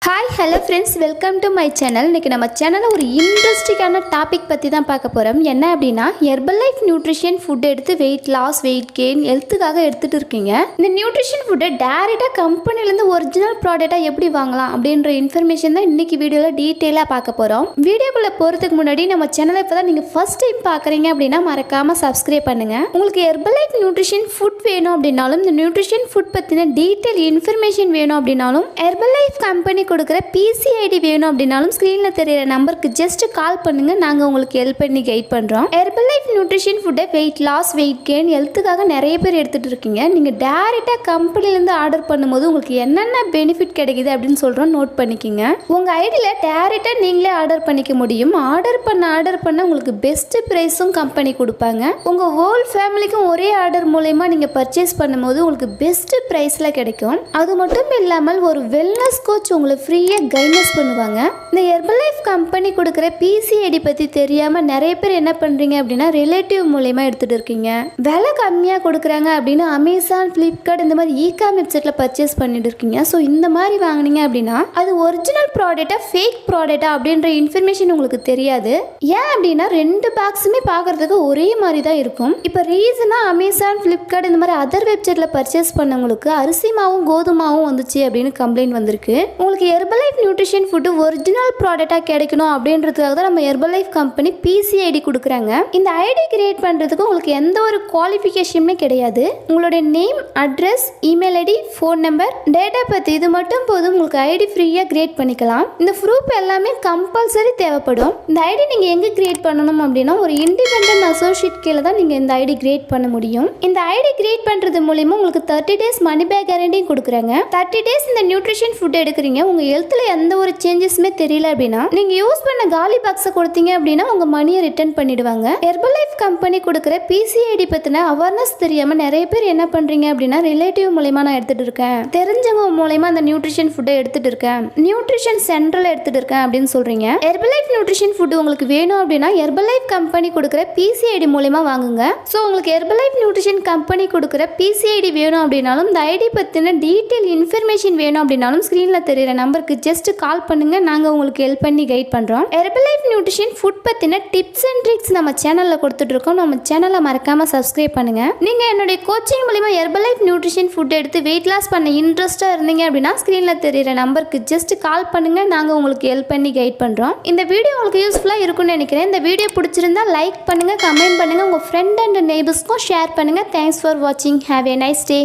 Hi hello friends, welcome to my channel. இன்றைக்கி நம்ம சேனலில் ஒரு இன்ட்ரெஸ்டிங்கான டாபிக் பற்றி தான் பார்க்க போகிறோம். என்ன அப்படின்னா, ஹெர்பல் லைஃப் நியூட்ரிஷன் ஃபுட் எடுத்து வெயிட் லாஸ், வெயிட் கெயின், ஹெல்த்துக்காக எடுத்துகிட்டு இருக்கீங்க. இந்த நியூட்ரிஷன் ஃபுட்டை டேரெக்டாக கம்பெனிலேருந்து ஒரிஜினல் ப்ராடக்டாக எப்படி வாங்கலாம் அப்படின்ற இன்ஃபர்மேஷன் தான் இன்றைக்கி வீடியோவில் டீட்டெயிலாக பார்க்க போகிறோம். வீடியோக்குள்ளே போகிறதுக்கு முன்னாடி நம்ம சேனலை இப்போ தான் நீங்கள் ஃபஸ்ட் டைம் பார்க்குறீங்க அப்படின்னா மறக்காமல் சப்ஸ்கிரைப் பண்ணுங்கள். உங்களுக்கு ஹெர்பல் லைஃப் நியூட்ரிஷன் ஃபுட் வேணும் அப்படின்னாலும், இந்த நியூட்ரிஷன் ஃபுட் பற்றின டீட்டெயில் இன்ஃபர்மேஷன் வேணும் அப்படின்னாலும், ஹெர்பல் லைஃப் கம்பெனி கொடுக்குற பிசிஐடி வேணும் அப்படின்னாலும் ஸ்க்ரீனில் தெரியிற நம்பருக்கு ஜஸ்ட் கால் பண்ணுங்க. நாங்கள் உங்களுக்கு ஹெல்ப் பண்ணி கைட் பண்ணுறோம். ஹெர்பல் லைஃப் நியூட்ரிஷன் ஃபுட்டை வெயிட் லாஸ், வெயிட் கெயின், ஹெல்த்துக்காக நிறைய பேர் எடுத்துகிட்டு இருக்கீங்க. நீங்கள் டேரெக்டாக கம்பெனிலேருந்து ஆர்டர் பண்ணும்போது உங்களுக்கு என்னென்ன பெனிஃபிட் கிடைக்குது அப்படின்னு சொல்கிறோம், நோட் பண்ணிக்கிங்க. உங்கள் ஐடியில் டேரெக்டாக நீங்களே ஆர்டர் பண்ணிக்க முடியும். ஆர்டர் பண்ண உங்களுக்கு பெஸ்ட் ப்ரைஸும் கம்பெனி கொடுப்பாங்க. உங்கள் ஹோல் ஃபேமிலிக்கும் ஒரே ஆர்டர் மூலயமா நீங்கள் பர்ச்சேஸ் பண்ணும்போது உங்களுக்கு பெஸ்ட் ப்ரைஸில் கிடைக்கும். அது மட்டும் இல்லாமல் ஒரு வெல்னஸ் கோச் உங்களை ஃப்ரீயாக கைடன்ஸ் பண்ணுவாங்க. இந்த ஹெர்பல் லைஃப் கம்பெனி கொடுக்குற பிசிஐடி பற்றி தெரியாமல் நிறைய பேர் என்ன பண்ணுறீங்க அப்படின்னா, ரிலேட்டிவ் மூலயமா எடுத்துகிட்டு இருக்கீங்க. விலை கம்மியாக கொடுக்குறாங்க அப்படின்னு அமேசான், ஃப்ளிப்கார்ட் இந்த மாதிரி இகாம் வெப்சைட்டில் பர்ச்சேஸ் பண்ணிட்டு இருக்கீங்க. ஸோ இந்த மாதிரி வாங்கினீங்க அப்படின்னா அது ஒரிஜினல் ப்ராடக்டா ஃபேக் ப்ராடக்டா அப்படின்ற இன்ஃபர்மேஷன் உங்களுக்கு தெரியாது. ஏன் அப்படின்னா ரெண்டு பாக்ஸுமே பார்க்குறதுக்கு ஒரே மாதிரி தான் இருக்கும். இப்போ ரீசனாக அமேசான், ஃப்ளிப்கார்ட் இந்த மாதிரி அதர் வெப்சைட்டில் பர்ச்சேஸ் பண்ணவங்களுக்கு அரிசி மாவும் கோதுமாவும் வந்துச்சு அப்படின்னு கம்ப்ளைண்ட் வந்திருக்கு. உங்களுக்கு Herbalife nutrition food original ப்ராடக்டாக கிடைக்கணும் அப்படின்றதுக்காக தான் நம்ம ஹெர்பல் லைஃப் கம்பெனி பிசிஐடி கொடுக்குறாங்க. இந்த ஐடி கிரியேட் பண்ணுறதுக்கு உங்களுக்கு எந்த ஒரு குவாலிஃபிகேஷனுமே கிடையாது. உங்களுடைய name, address, email ID, phone number, data பற்றி இது மட்டும் போதும். உங்களுக்கு ஐடி ஃப்ரீயாக கிரியேட் பண்ணிக்கலாம். இந்த ப்ரூஃப் எல்லாமே கம்பல்சரி தேவைப்படும். இந்த ஐடி நீங்கள் எங்கே கிரியேட் பண்ணணும் அப்படின்னா, ஒரு இண்டிபெண்டன்ட் அசோசியேட் கீழே தான் நீங்கள் இந்த ஐடி கிரியேட் பண்ண முடியும். இந்த ஐடி கிரியேட் பண்ணுறது மூலிமா உங்களுக்கு 30 days மணி பேக் கேரண்டியும் கொடுக்குறாங்க. 30 days இந்த நியூட்ரிஷன் ஃபுட் எடுக்கிறீங்க, உங்கள் ஹெல்த்தில் எந்த ஒரு சேஞ்சஸுமே தெரியல அப்படின்னா, நீங்கள் யூஸ் பண்ண காலி பாக்ஸை கொடுத்தீங்க அப்படின்னா உங்கள் மணியை ரிட்டர்ன் பண்ணிடுவாங்க. ஹெர்பல் லைஃப் கம்பெனி கொடுக்குற பிசிஐடி பற்றின அவேர்னஸ் தெரியாமல் நிறைய பேர் என்ன பண்ணுறீங்க அப்படின்னா, ரிலேட்டிவ் மூலயமா நான் எடுத்துகிட்டு இருக்கேன், தெரிஞ்சவங்க மூலயமா அந்த நியூட்ரிஷன் ஃபுட்டை எடுத்துகிட்டு இருக்கேன், நியூட்ரிஷன் சென்டரில் எடுத்துகிட்டு இருக்கேன் அப்படின்னு சொல்கிறீங்க. ஹெர்பல் லைஃப் நியூட்ரிஷன் ஃபுட் உங்களுக்கு வேணும் அப்படின்னா ஹெர்பல் லைஃப் கம்பெனி கொடுக்குற பிசிஐடி மூலயமா வாங்குங்க. ஸோ உங்களுக்கு ஹெர்பல் லைஃப் நியூட்ரிஷன் கம்பெனி கொடுக்குற பிசிஐடி வேணும் அப்படின்னாலும், இந்த ஐடி பற்றின டீட்டெயில் இன்ஃபர்மேஷன் வேணும் அப்படின்னாலும் ஸ்க்ரீனில் தெரியிற நம்பருக்கு ஜஸ்ட் கால் பண்ணுங்க. நாங்கள் உங்களுக்கு ஹெல்ப் பண்ணி கைட் பண்ணுறோம். ஹெர்பல் லைஃப் நியூட்ரிஷன் ஃபுட் பற்றின டிப்ஸ் அண்ட் ட்ரிக்ஸ் நம்ம சேனலில் கொடுத்துட்ருக்கோம். நம்ம சேனலை மறக்காமல் சப்ஸ்கிரைப் பண்ணுங்கள். நீங்கள் என்னுடைய கோச்சிங் மூலிமா ஹெர்பல் லைஃப் நியூட்ரிஷன் ஃபுட் எடுத்து வெயிட் லாஸ் பண்ண இன்ட்ரெஸ்ட்டாக இருந்தீங்க அப்படின்னா ஸ்க்ரீனில் தெரியிற நம்பருக்கு ஜஸ்ட் கால் பண்ணுங்கள். நாங்கள் உங்களுக்கு ஹெல்ப் பண்ணி கைட் பண்ணுறோம். இந்த வீடியோ உங்களுக்கு யூஸ்ஃபுல்லாக இருக்கும்னு நினைக்கிறேன். இந்த வீடியோ பிடிச்சிருந்தா லைக் பண்ணுங்கள், கமெண்ட் பண்ணுங்கள், உங்கள் ஃப்ரெண்ட் அண்ட் நெய்பர்ஸ்க்கும் ஷேர் பண்ணுங்கள். தேங்க்ஸ் ஃபார் வாட்சிங். Have a nice day.